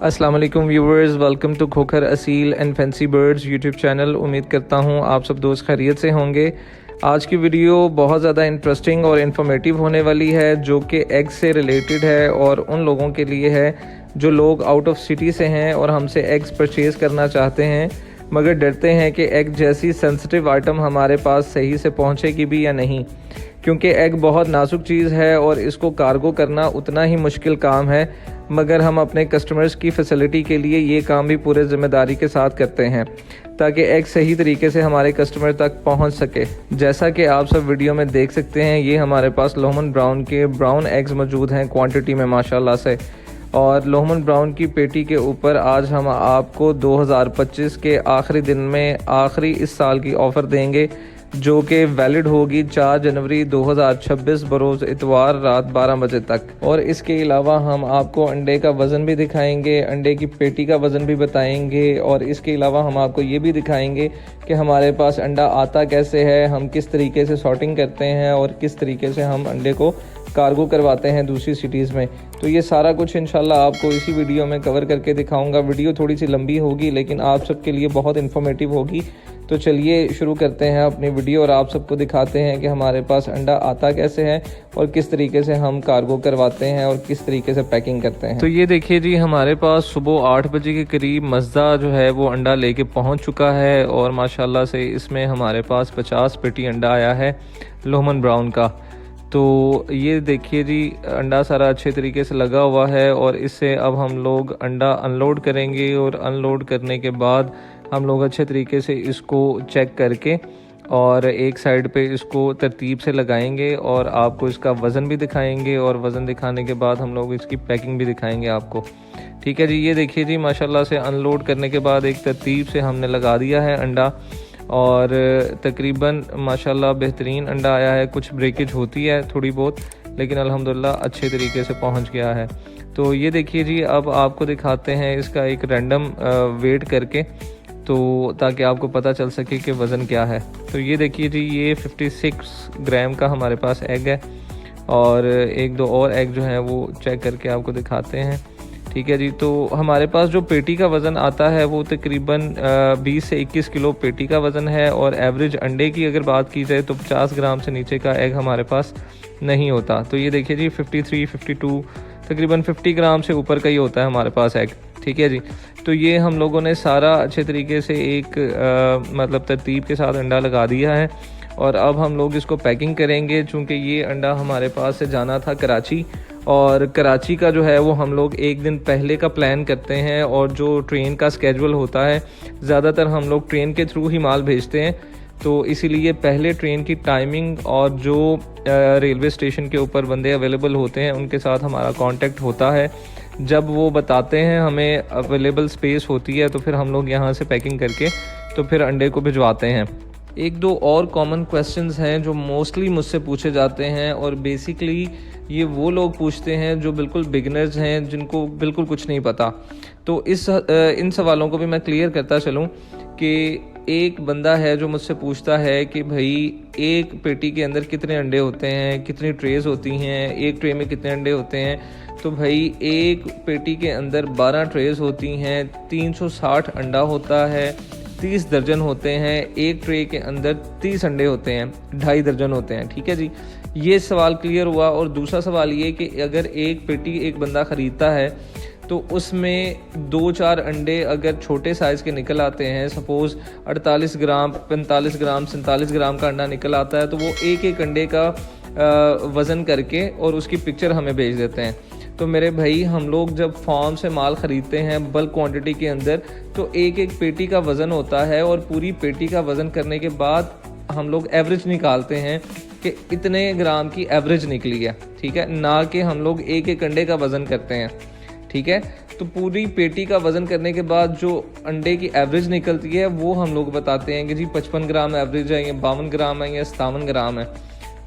अस्सलाम वालेकुम viewers, welcome to Khokhar Aseel and fancy birds YouTube channel. उम्मीद करता हूँ आप सब दोस्त खैरियत से होंगे। आज की वीडियो बहुत ज़्यादा इंटरेस्टिंग और इन्फॉर्मेटिव होने वाली है, जो कि एग से रिलेटेड है और उन लोगों के लिए है जो लोग आउट ऑफ सिटी से हैं और हमसे एग्स परचेज़ करना चाहते हैं मगर डरते हैं कि एग जैसी सेंसिटिव आइटम हमारे पास सही से पहुँचेगी भी या नहीं, क्योंकि एग बहुत नाजुक चीज़ है और इसको कार्गो करना उतना ही मुश्किल काम है। मगर हम अपने कस्टमर्स की फैसिलिटी के लिए ये काम भी पूरे ज़िम्मेदारी के साथ करते हैं ताकि एग सही तरीके से हमारे कस्टमर तक पहुंच सके। जैसा कि आप सब वीडियो में देख सकते हैं, ये हमारे पास लोहमन ब्राउन के ब्राउन एग्स मौजूद हैं क्वांटिटी में माशाल्लाह से। और लोहमन ब्राउन की पेटी के ऊपर आज हम आपको 2025 के आखिरी दिन में आखिरी इस साल की ऑफ़र देंगे, जो कि वैलिड होगी 4 जनवरी 2026 बरोज़ इतवार रात 12 बजे तक। और इसके अलावा हम आपको अंडे का वज़न भी दिखाएंगे, अंडे की पेटी का वज़न भी बताएंगे और इसके अलावा हम आपको ये भी दिखाएंगे कि हमारे पास अंडा आता कैसे है, हम किस तरीके से सॉर्टिंग करते हैं और किस तरीके से हम अंडे को कार्गो करवाते हैं दूसरी सिटीज़ में। तो ये सारा कुछ इंशाल्लाह आपको इसी वीडियो में कवर करके दिखाऊंगा। वीडियो थोड़ी सी लंबी होगी लेकिन आप सबके लिए बहुत इन्फॉर्मेटिव होगी। तो चलिए शुरू करते हैं अपनी वीडियो और आप सबको दिखाते हैं कि हमारे पास अंडा आता कैसे है और किस तरीके से हम कार्गो करवाते हैं और किस तरीके से पैकिंग करते हैं। तो ये देखिए जी, हमारे पास सुबह 8 बजे के करीब मज़दा जो है वो अंडा लेके पहुंच चुका है और माशाल्लाह से इसमें हमारे पास 50 पेटी अंडा आया है लोहमन ब्राउन का। तो ये देखिए जी, अंडा सारा अच्छे तरीके से लगा हुआ है और इससे अब हम लोग अंडा अनलोड करेंगे और अनलोड करने के बाद हम लोग अच्छे तरीके से इसको चेक करके और एक साइड पे इसको तरतीब से लगाएंगे और आपको इसका वज़न भी दिखाएंगे और वज़न दिखाने के बाद हम लोग इसकी पैकिंग भी दिखाएंगे आपको। ठीक है जी, ये देखिए जी, माशाल्लाह से अनलोड करने के बाद एक तरतीब से हमने लगा दिया है अंडा और तकरीबन माशाल्लाह बेहतरीन अंडा आया है। कुछ ब्रेकेज होती है थोड़ी बहुत, लेकिन अल्हम्दुलिल्लाह अच्छे तरीके से पहुंच गया है। तो ये देखिए जी, अब आपको दिखाते हैं इसका एक रैंडम वेट करके, तो ताकि आपको पता चल सके कि वज़न क्या है। तो ये देखिए जी, ये 56 ग्राम का हमारे पास एग है और एक दो और एग जो हैं वो चेक करके आपको दिखाते हैं। ठीक है जी, तो हमारे पास जो पेटी का वज़न आता है वो तकरीबन 20 से 21 किलो पेटी का वज़न है और एवरेज अंडे की अगर बात की जाए तो 50 ग्राम से नीचे का एग हमारे पास नहीं होता। तो ये देखिए जी, 53, 52 तकरीबन 50 ग्राम से ऊपर का ही होता है हमारे पास एग। ठीक है जी, तो ये हम लोगों ने सारा अच्छे तरीके से एक मतलब तरतीब के साथ अंडा लगा दिया है और अब हम लोग इसको पैकिंग करेंगे। चूँकि ये अंडा हमारे पास से जाना था कराची और कराची का जो है वो हम लोग एक दिन पहले का प्लान करते हैं और जो ट्रेन का स्केजुअल होता है, ज़्यादातर हम लोग ट्रेन के थ्रू ही माल भेजते हैं। तो इसीलिए पहले ट्रेन की टाइमिंग और जो रेलवे स्टेशन के ऊपर बंदे अवेलेबल होते हैं उनके साथ हमारा कांटेक्ट होता है। जब वो बताते हैं हमें अवेलेबल स्पेस होती है तो फिर हम लोग यहाँ से पैकिंग करके तो फिर अंडे को भिजवाते हैं। एक दो और कॉमन क्वेश्चंस हैं जो मोस्टली मुझसे पूछे जाते हैं और बेसिकली ये वो लोग पूछते हैं जो बिल्कुल बिगिनर्स हैं, जिनको बिल्कुल कुछ नहीं पता। तो इन सवालों को भी मैं क्लियर करता चलूँ कि एक बंदा है जो मुझसे पूछता है कि भाई एक पेटी के अंदर कितने अंडे होते हैं, कितनी ट्रेज होती हैं, एक ट्रे में कितने अंडे होते हैं। तो भाई एक पेटी के अंदर 12 ट्रेज होती हैं, 360 अंडा होता है, 30 दर्जन होते हैं। एक ट्रे के अंदर 30 अंडे होते हैं, 2.5 दर्जन होते हैं। ठीक है जी, ये सवाल क्लियर हुआ। और दूसरा सवाल ये कि अगर एक पेटी एक बंदा ख़रीदता है तो उसमें 2-4 अंडे अगर छोटे साइज़ के निकल आते हैं, सपोज़ 48 ग्राम, 45 ग्राम, 47 ग्राम का अंडा निकल आता है, तो वो एक एक अंडे का वज़न करके और उसकी पिक्चर हमें भेज देते हैं। तो मेरे भाई, हम लोग जब फार्म से माल ख़रीदते हैं बल्क क्वांटिटी के अंदर, तो एक एक पेटी का वज़न होता है और पूरी पेटी का वज़न करने के बाद हम लोग एवरेज निकालते हैं कि इतने ग्राम की एवरेज निकली है। ठीक है, ना कि हम लोग एक एक अंडे का वज़न करते हैं। ठीक है, तो पूरी पेटी का वज़न करने के बाद जो अंडे की एवरेज निकलती है वो हम लोग बताते हैं कि जी 55 ग्राम एवरेज है, या 52 ग्राम है, या 57 ग्राम है।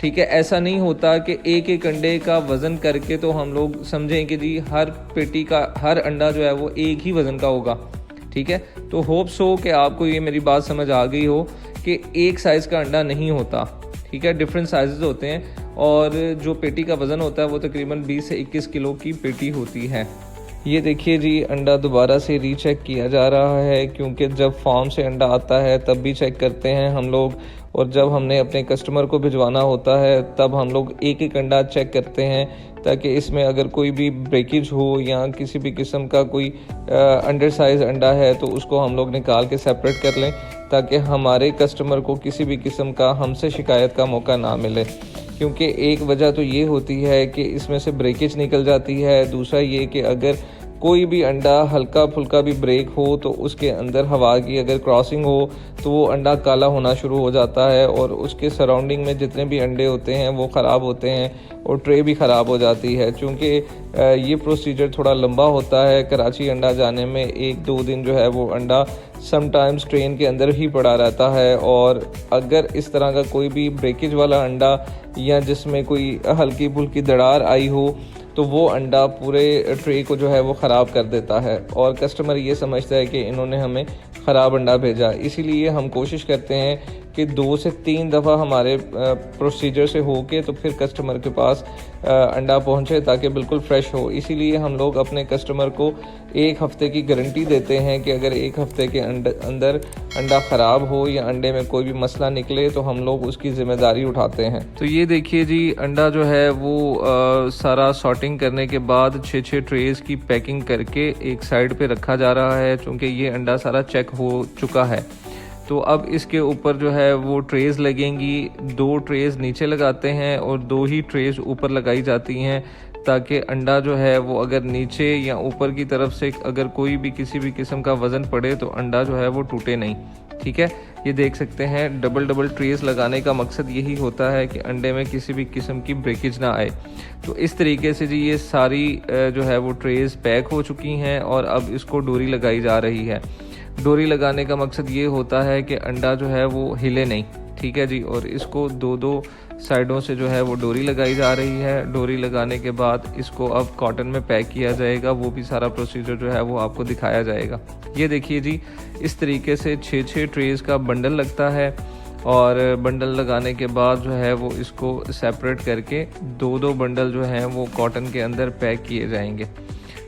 ठीक है, ऐसा नहीं होता कि एक एक अंडे का वज़न करके तो हम लोग समझें कि जी हर पेटी का हर अंडा जो है वो एक ही वज़न का होगा। ठीक है, तो होप सो कि आपको ये मेरी बात समझ आ गई हो कि एक साइज़ का अंडा नहीं होता। ठीक है, डिफरेंट साइज़ होते हैं और जो पेटी का वज़न होता है वो तकरीबन 20 से 21 किलो की पेटी होती है। ये देखिए जी, अंडा दोबारा से रीचेक किया जा रहा है, क्योंकि जब फार्म से अंडा आता है तब भी चेक करते हैं हम लोग, और जब हमने अपने कस्टमर को भिजवाना होता है तब हम लोग एक एक अंडा चेक करते हैं, ताकि इसमें अगर कोई भी ब्रेकेज हो या किसी भी किस्म का कोई अंडर साइज़ अंडा है तो उसको हम लोग निकाल के सेपरेट कर लें, ताकि हमारे कस्टमर को किसी भी किस्म का हमसे शिकायत का मौका ना मिले। क्योंकि एक वजह तो ये होती है कि इसमें से ब्रेकेज निकल जाती है, दूसरा ये कि अगर कोई भी अंडा हल्का फुल्का भी ब्रेक हो तो उसके अंदर हवा की अगर क्रॉसिंग हो तो वो अंडा काला होना शुरू हो जाता है, और उसके सराउंडिंग में जितने भी अंडे होते हैं वो ख़राब होते हैं और ट्रे भी ख़राब हो जाती है। चूँकि ये प्रोसीजर थोड़ा लंबा होता है, कराची अंडा जाने में 1-2 दिन जो है वो अंडा समटाइम्स ट्रेन के अंदर ही पड़ा रहता है, और अगर इस तरह का कोई भी ब्रेकेज वाला अंडा या जिसमें कोई हल्की फुल्की दरार आई हो तो वो अंडा पूरे ट्रे को जो है वो ख़राब कर देता है, और कस्टमर ये समझता है कि इन्होंने हमें ख़राब अंडा भेजा। इसीलिए हम कोशिश करते हैं कि 2 से 3 दफ़ा हमारे प्रोसीजर से हो के तो फिर कस्टमर के पास अंडा पहुंचे, ताकि बिल्कुल फ़्रेश हो। इसीलिए हम लोग अपने कस्टमर को 1 हफ़्ते की गारंटी देते हैं कि अगर 1 हफ़्ते के अंदर अंडा ख़राब हो या अंडे में कोई भी मसला निकले तो हम लोग उसकी ज़िम्मेदारी उठाते हैं। तो ये देखिए जी, अंडा जो है वो सारा सॉर्टिंग करने के बाद 6-6 ट्रेज़ की पैकिंग करके एक साइड पे रखा जा रहा है, चूँकि ये अंडा सारा चेक हो चुका है। तो अब इसके ऊपर जो है वो ट्रेज़ लगेंगी, 2 ट्रेज़ नीचे लगाते हैं और 2 ही ट्रेज़ ऊपर लगाई जाती हैं, ताकि अंडा जो है वो अगर नीचे या ऊपर की तरफ से अगर कोई भी किसी भी किस्म का वज़न पड़े तो अंडा जो है वो टूटे नहीं। ठीक है, ये देख सकते हैं डबल ट्रेज़ लगाने का मकसद यही होता है कि अंडे में किसी भी किस्म की ब्रेकेज ना आए। तो इस तरीके से जी ये सारी जो है वो ट्रेज़ पैक हो चुकी हैं और अब इसको डोरी लगाई जा रही है। डोरी लगाने का मकसद ये होता है कि अंडा जो है वो हिले नहीं। ठीक है जी, और इसको 2-2 साइडों से जो है वो डोरी लगाई जा रही है। डोरी लगाने के बाद इसको अब कॉटन में पैक किया जाएगा, वो भी सारा प्रोसीजर जो है वो आपको दिखाया जाएगा। ये देखिए जी, इस तरीके से 6-6 ट्रेज़ का बंडल लगता है, और बंडल लगाने के बाद जो है वो इसको सेपरेट करके 2-2 बंडल जो हैं वो कॉटन के अंदर पैक किए जाएंगे।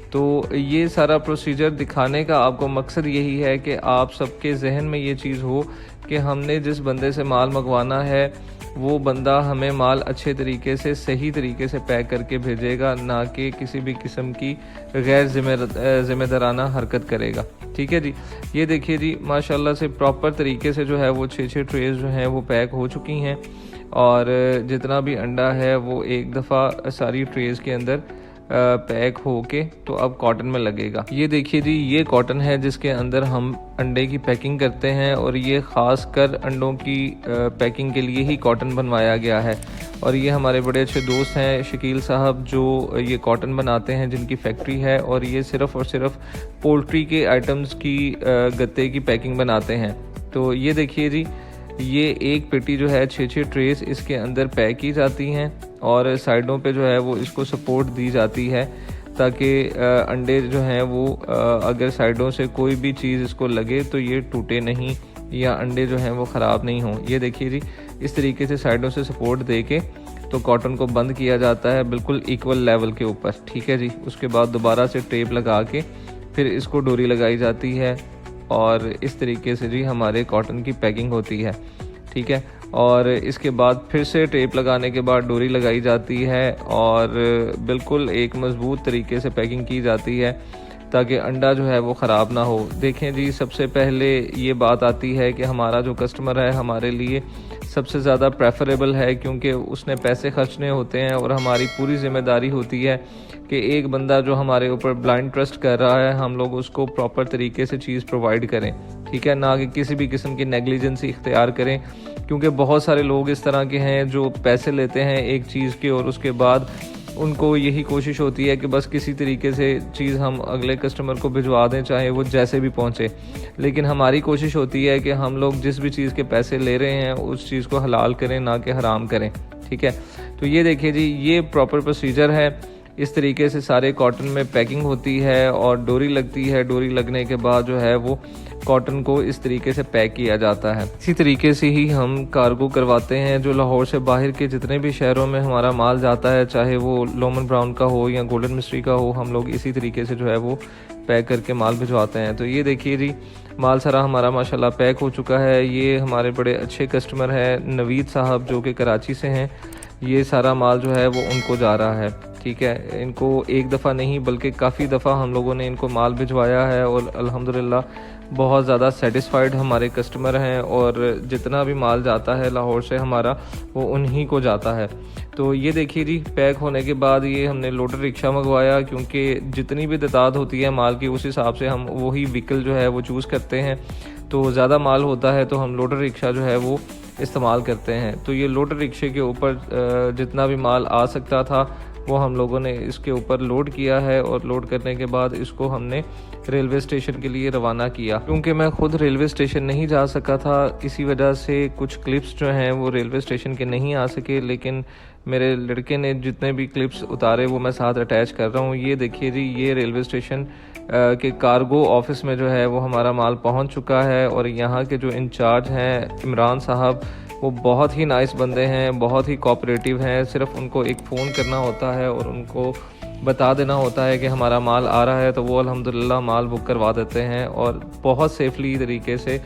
तो ये सारा प्रोसीजर दिखाने का आपको मकसद यही है कि आप सबके जहन में ये चीज़ हो कि हमने जिस बंदे से माल मंगवाना है वो बंदा हमें माल अच्छे तरीके से सही तरीके से पैक करके भेजेगा, ना कि किसी भी किस्म की गैर ज़िम्मेदाराना हरकत करेगा। ठीक है जी, ये देखिए जी, माशाल्लाह से प्रॉपर तरीके से जो है वो 6-6 ट्रेज़ जो हैं वो पैक हो चुकी हैं, और जितना भी अंडा है वो एक दफ़ा सारी ट्रेज़ के अंदर पैक होके तो अब कॉटन में लगेगा। ये देखिए जी, ये कॉटन है जिसके अंदर हम अंडे की पैकिंग करते हैं, और ये ख़ास कर अंडों की पैकिंग के लिए ही कॉटन बनवाया गया है। और ये हमारे बड़े अच्छे दोस्त हैं शकील साहब, जो ये कॉटन बनाते हैं, जिनकी फैक्ट्री है, और ये सिर्फ़ और सिर्फ पोल्ट्री के आइटम्स की गत्ते की पैकिंग बनाते हैं। तो ये देखिए जी, ये एक पेटी जो है 6-6 ट्रेस इसके अंदर पैक की जाती हैं, और साइडों पे जो है वो इसको सपोर्ट दी जाती है, ताकि अंडे जो हैं वो अगर साइडों से कोई भी चीज़ इसको लगे तो ये टूटे नहीं या अंडे जो हैं वो ख़राब नहीं हों। ये देखिए जी, इस तरीके से साइडों से सपोर्ट दे के तो कॉटन को बंद किया जाता है बिल्कुल इक्वल लेवल के ऊपर। ठीक है जी, उसके बाद दोबारा से टेप लगा के फिर इसको डोरी लगाई जाती है, और इस तरीके से जी हमारे कॉटन की पैकिंग होती है। ठीक है, और इसके बाद फिर से टेप लगाने के बाद डोरी लगाई जाती है, और बिल्कुल एक मज़बूत तरीके से पैकिंग की जाती है ताकि अंडा जो है वो ख़राब ना हो। देखें जी, सबसे पहले ये बात आती है कि हमारा जो कस्टमर है हमारे लिए सबसे ज़्यादा प्रेफरेबल है, क्योंकि उसने पैसे खर्चने होते हैं, और हमारी पूरी ज़िम्मेदारी होती है कि एक बंदा जो हमारे ऊपर ब्लाइंड ट्रस्ट कर रहा है, हम लोग उसको प्रॉपर तरीके से चीज़ प्रोवाइड करें। ठीक है, ना कि किसी भी किस्म की नेग्लिजेंसी इख्तियार करें, क्योंकि बहुत सारे लोग इस तरह के हैं जो पैसे लेते हैं एक चीज़ के, और उसके बाद उनको यही कोशिश होती है कि बस किसी तरीके से चीज़ हम अगले कस्टमर को भिजवा दें, चाहे वो जैसे भी पहुंचे। लेकिन हमारी कोशिश होती है कि हम लोग जिस भी चीज़ के पैसे ले रहे हैं उस चीज़ को हलाल करें, ना कि हराम करें। ठीक है, तो ये देखिए जी, ये प्रॉपर प्रोसीजर है, इस तरीके से सारे कॉटन में पैकिंग होती है और डोरी लगती है। डोरी लगने के बाद जो है वो कॉटन को इस तरीके से पैक किया जाता है। इसी तरीके से ही हम कार्गो करवाते हैं। जो लाहौर से बाहर के जितने भी शहरों में हमारा माल जाता है, चाहे वो लोमन ब्राउन का हो या गोल्डन मिस्ट्री का हो, हम लोग इसी तरीके से जो है वो पैक करके माल भिजवाते हैं। तो ये देखिए जी, माल सारा हमारा माशाल्लाह पैक हो चुका है। ये हमारे बड़े अच्छे कस्टमर हैं नवीद साहब, जो कि कराची से हैं। ये सारा माल जो है वो उनको जा रहा है। ठीक है, इनको एक दफ़ा नहीं बल्कि काफ़ी दफ़ा हम लोगों ने इनको माल भिजवाया है और अल्हम्दुलिल्लाह बहुत ज़्यादा सेटिस्फाइड हमारे कस्टमर हैं। और जितना भी माल जाता है लाहौर से हमारा, वो उन्हीं को जाता है। तो ये देखिए जी, पैक होने के बाद ये हमने लोडर रिक्शा मंगवाया, क्योंकि जितनी भी तादाद होती है माल की उस हिसाब से हम वही व्हीकल जो है वो चूज़ करते हैं। तो ज़्यादा माल होता है तो हम लोडर रिक्शा जो है वो इस्तेमाल करते हैं। तो ये लोडर रिक्शे के ऊपर जितना भी माल आ सकता था वो हम लोगों ने इसके ऊपर लोड किया है, और लोड करने के बाद इसको हमने रेलवे स्टेशन के लिए रवाना किया। क्योंकि मैं खुद रेलवे स्टेशन नहीं जा सका था, इसी वजह से कुछ क्लिप्स जो हैं वो रेलवे स्टेशन के नहीं आ सके, लेकिन मेरे लड़के ने जितने भी क्लिप्स उतारे वो मैं साथ अटैच कर रहा हूँ। ये देखिए जी, ये रेलवे स्टेशन के कार्गो ऑफिस में जो है वो हमारा माल पहुँच चुका है। और यहाँ के जो इंचार्ज हैं इमरान साहब, वो बहुत ही नाइस बंदे हैं, बहुत ही कोऑपरेटिव हैं। सिर्फ उनको एक फ़ोन करना होता है और उनको बता देना होता है कि हमारा माल आ रहा है, तो वो अल्हम्दुलिल्लाह माल बुक करवा देते हैं और बहुत सेफली तरीके से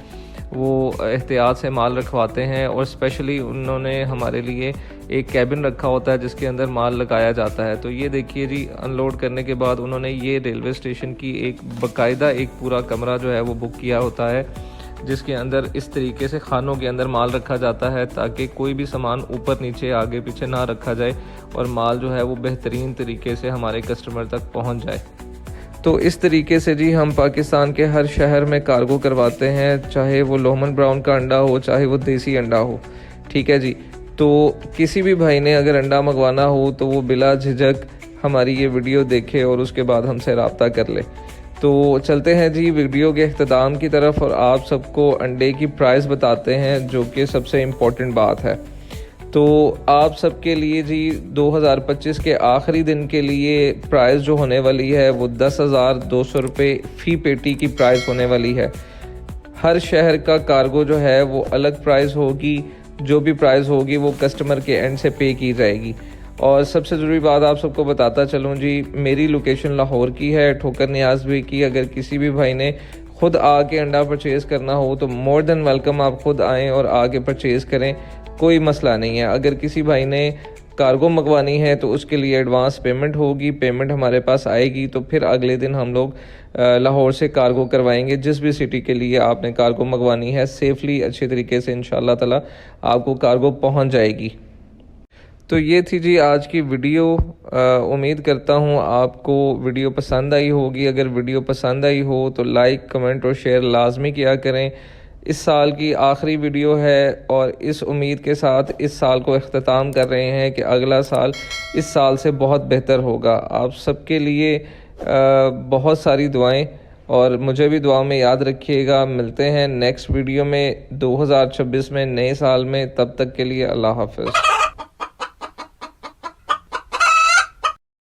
वो एहतियात से माल रखवाते हैं। और स्पेशली उन्होंने हमारे लिए एक कैबिन रखा होता है जिसके अंदर माल लगाया जाता है। तो ये देखिए जी, अनलोड करने के बाद उन्होंने ये रेलवे स्टेशन की एक बाकायदा एक पूरा कमरा जो है वो बुक किया होता है, जिसके अंदर इस तरीके से खानों के अंदर माल रखा जाता है, ताकि कोई भी सामान ऊपर नीचे आगे पीछे ना रखा जाए और माल जो है वो बेहतरीन तरीके से हमारे कस्टमर तक पहुंच जाए। तो इस तरीके से जी हम पाकिस्तान के हर शहर में कार्गो करवाते हैं, चाहे वो लोमन ब्राउन का अंडा हो, चाहे वो देसी अंडा हो। ठीक है जी, तो किसी भी भाई ने अगर अंडा मंगवाना हो तो वो बिला झिझक हमारी ये वीडियो देखे और उसके बाद हमसे रब्ता कर ले। तो चलते हैं जी वीडियो के अख्ताम की तरफ, और आप सबको अंडे की प्राइस बताते हैं, जो कि सबसे इम्पोर्टेंट बात है। तो आप सबके लिए जी 2025 के आखिरी दिन के लिए प्राइस जो होने वाली है वो 10,200 रुपये फ़ी पेटी की प्राइस होने वाली है। हर शहर का कार्गो जो है वो अलग प्राइस होगी, जो भी प्राइस होगी वो कस्टमर के एंड से पे की जाएगी। और सबसे ज़रूरी बात आप सबको बताता चलूँ जी, मेरी लोकेशन लाहौर की है, ठोकर नियाज़ भी की। अगर किसी भी भाई ने खुद आके अंडा परचेज़ करना हो तो मोर देन वेलकम, आप खुद आएँ और आके परचेज़ करें, कोई मसला नहीं है। अगर किसी भाई ने कार्गो मंगवानी है तो उसके लिए एडवांस पेमेंट होगी, पेमेंट हमारे पास आएगी, तो फिर अगले दिन हम लोग लाहौर से कार्गो करवाएंगे। जिस भी सिटी के लिए आपने कार्गो मंगवानी है, सेफली अच्छे तरीके से इंशाल्लाह ताला आपको कार्गो पहुंच जाएगी। तो ये थी जी आज की वीडियो। उम्मीद करता हूँ आपको वीडियो पसंद आई होगी। अगर वीडियो पसंद आई हो तो लाइक, कमेंट और शेयर लाजमी किया करें। इस साल की आखिरी वीडियो है और इस उम्मीद के साथ इस साल को इख्तिताम कर रहे हैं कि अगला साल इस साल से बहुत बेहतर होगा। आप सबके लिए बहुत सारी दुआएं, और मुझे भी दुआ में याद रखिएगा। मिलते हैं नेक्स्ट वीडियो में 2026 में, नए साल में। तब तक के लिए अल्लाह हाफ़िज़।